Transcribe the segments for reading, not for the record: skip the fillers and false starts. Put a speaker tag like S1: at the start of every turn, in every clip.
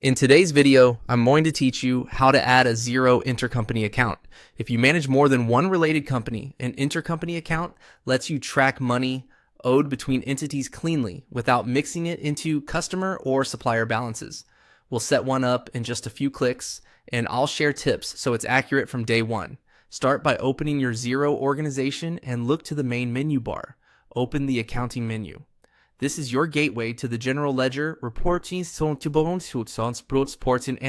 S1: In today's video, I'm going to teach you how to add a Xero intercompany account. If you manage more than one related company, an intercompany account lets you track money owed between entities cleanly without mixing it into customer or supplier balances. We'll set one up in just a few clicks, and I'll share tips so it's accurate from day one. Start by opening your Xero organization and look to the main menu bar. Open the accounting menu. This is your gateway to the general ledger, reporting, and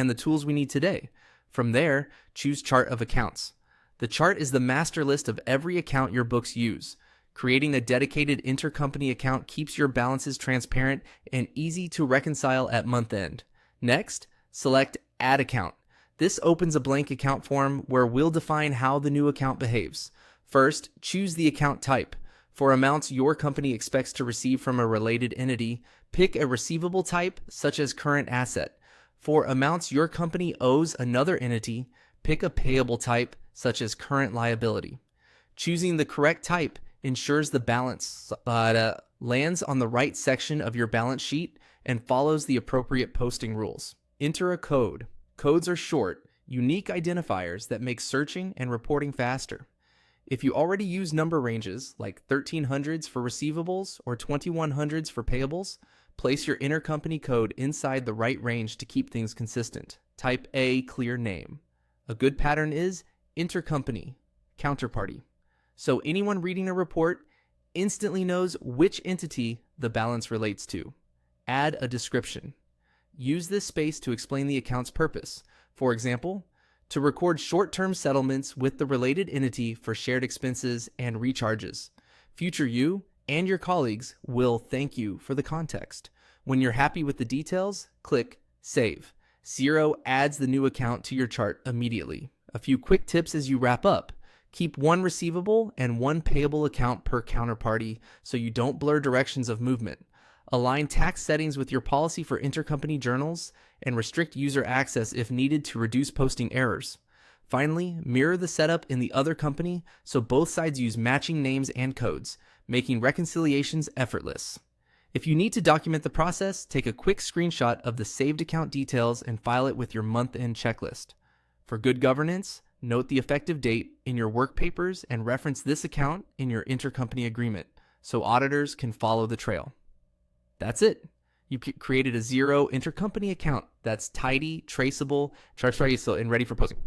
S1: the tools we need today. From there, choose Chart of Accounts. The chart is the master list of every account your books use. Creating a dedicated intercompany account keeps your balances transparent and easy to reconcile at month end. Next, select Add Account. This opens a blank account form where we'll define how the new account behaves. First, choose the account type. For amounts your company expects to receive from a related entity, pick a receivable type such as current asset. For amounts your company owes another entity, pick a payable type such as current liability. Choosing the correct type ensures the balance lands on the right section of your balance sheet and follows the appropriate posting rules. Enter a code. Codes are short, unique identifiers that make searching and reporting faster. If you already use number ranges like 1300s for receivables or 2100s for payables, place your intercompany code inside the right range to keep things consistent. Type a clear name. A good pattern is intercompany, counterparty. So anyone reading a report instantly knows which entity the balance relates to. Add a description. Use this space to explain the account's purpose. For example, to record short-term settlements with the related entity for shared expenses and recharges. Future you and your colleagues will thank you for the context. When you're happy with the details, click Save. Xero adds the new account to your chart immediately. A few quick tips as you wrap up. Keep one receivable and one payable account per counterparty so you don't blur directions of movement. Align tax settings with your policy for intercompany journals and restrict user access if needed to reduce posting errors. Finally, mirror the setup in the other company so both sides use matching names and codes, making reconciliations effortless. If you need to document the process, take a quick screenshot of the saved account details and file it with your month-end checklist. For good governance, note the effective date in your work papers and reference this account in your intercompany agreement so auditors can follow the trail. That's it. You created a Xero intercompany account that's tidy, traceable, and ready for posting.